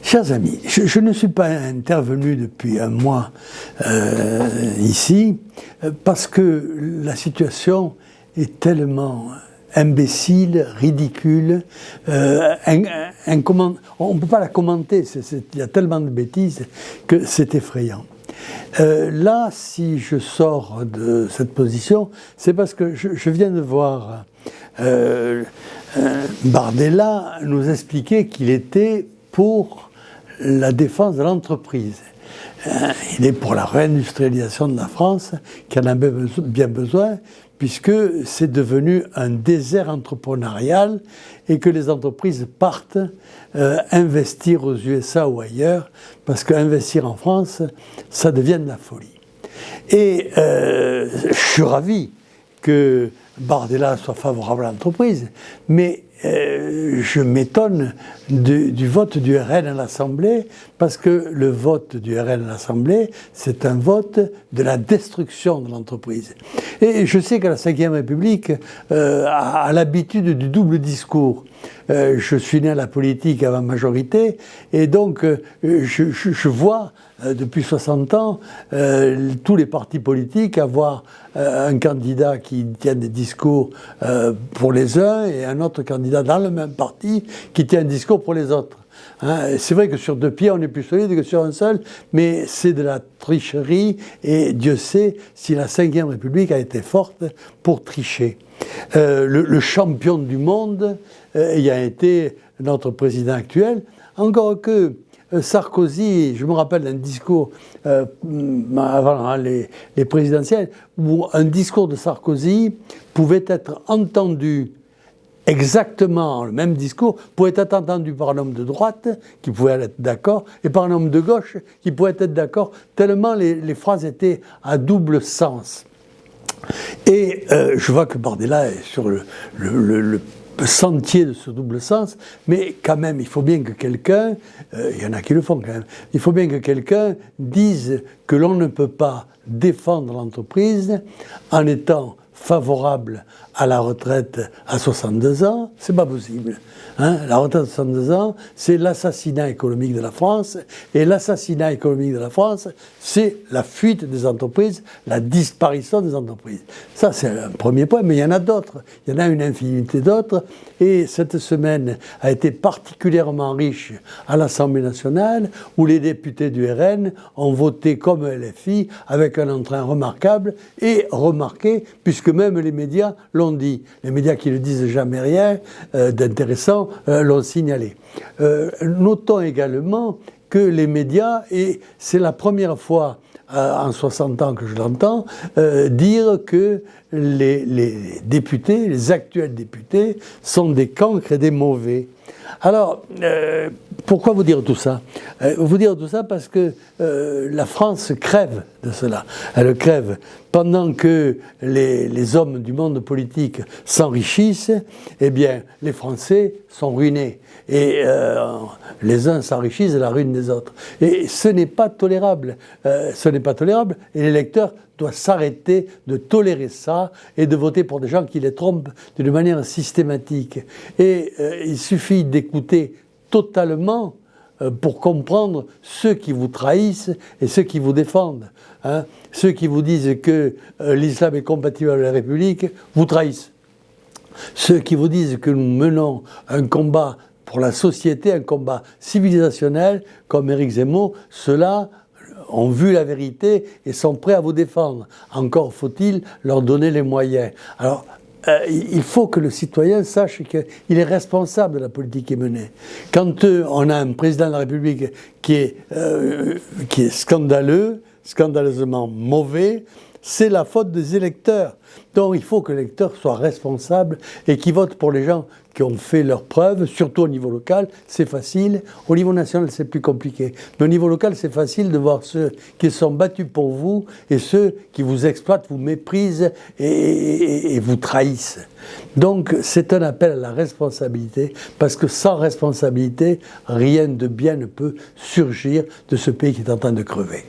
Chers amis, je ne suis pas intervenu depuis un mois ici parce que la situation est tellement imbécile, ridicule, on ne peut pas la commenter, il y a tellement de bêtises que c'est effrayant. Là, si je sors de cette position, c'est parce que je viens de voir Bardella nous expliquer qu'il était pour la défense de l'entreprise. Il est pour la réindustrialisation de la France, qui en a bien besoin, puisque c'est devenu un désert entrepreneurial et que les entreprises partent investir aux USA ou ailleurs, parce qu'investir en France, ça devient de la folie. Et je suis ravi que Bardella soit favorable à l'entreprise, mais je m'étonne du vote du RN à l'Assemblée, parce que le vote du RN à l'Assemblée, c'est un vote de la destruction de l'entreprise. Et je sais que la Ve République a l'habitude du double discours. Je suis né à la politique à ma majorité, et donc je vois depuis 60 ans tous les partis politiques avoir un candidat qui tient des discours pour les uns et un autre candidat dans le même parti qui tient un discours pour les autres. C'est vrai que sur deux pieds on est plus solide que sur un seul, mais c'est de la tricherie et Dieu sait si la Ve République a été forte pour tricher. Le champion du monde ayant été notre président actuel, encore que Sarkozy, je me rappelle d'un discours avant les présidentielles, où un discours de Sarkozy pouvait être entendu exactement, le même discours pouvait être entendu par un homme de droite qui pouvait être d'accord et par un homme de gauche qui pouvait être d'accord, tellement les phrases étaient à double sens. Et je vois que Bardella est sur le sentier de ce double sens, mais quand même, il faut bien que quelqu'un, il y en a qui le font quand même, il faut bien que quelqu'un dise que l'on ne peut pas défendre l'entreprise en étant favorable à la retraite à 62 ans, c'est pas possible. La retraite à 62 ans, c'est l'assassinat économique de la France, et l'assassinat économique de la France, c'est la fuite des entreprises, la disparition des entreprises. Ça, c'est un premier point, mais il y en a d'autres. Il y en a une infinité d'autres, et cette semaine a été particulièrement riche à l'Assemblée nationale, où les députés du RN ont voté comme LFI, avec un entrain remarquable, et remarqué, puisque même les médias l'ont dit. Les médias qui ne disent jamais rien d'intéressant l'ont signalé. Notons également que les médias, et c'est la première fois en 60 ans que je l'entends, dire que les députés, les actuels députés, sont des cancres et des mauvais. Alors, pourquoi vous dire tout ça ? Vous dire tout ça parce que la France crève de cela. Elle crève. Pendant que les hommes du monde politique s'enrichissent, eh bien, les Français sont ruinés. Et les uns s'enrichissent à la ruine des autres. Et ce n'est pas tolérable. Ce n'est pas tolérable. Et l'électeur doit s'arrêter de tolérer ça et de voter pour des gens qui les trompent d'une manière systématique. Et il suffit d'écouter totalement pour comprendre ceux qui vous trahissent et ceux qui vous défendent. Ceux qui vous disent que l'islam est compatible avec la République vous trahissent. Ceux qui vous disent que nous menons un combat pour la société, un combat civilisationnel, comme Éric Zemmour, ceux-là ont vu la vérité et sont prêts à vous défendre. Encore faut-il leur donner les moyens. Alors, il faut que le citoyen sache qu'il est responsable de la politique qui est menée. Quand on a un président de la République qui est scandaleux, scandaleusement mauvais, c'est la faute des électeurs. Donc il faut que l'électeur soit responsable et qu'il vote pour les gens qui ont fait leurs preuves, surtout au niveau local, c'est facile. Au niveau national, c'est plus compliqué. Mais au niveau local, c'est facile de voir ceux qui sont battus pour vous et ceux qui vous exploitent, vous méprisent et vous trahissent. Donc c'est un appel à la responsabilité, parce que sans responsabilité, rien de bien ne peut surgir de ce pays qui est en train de crever.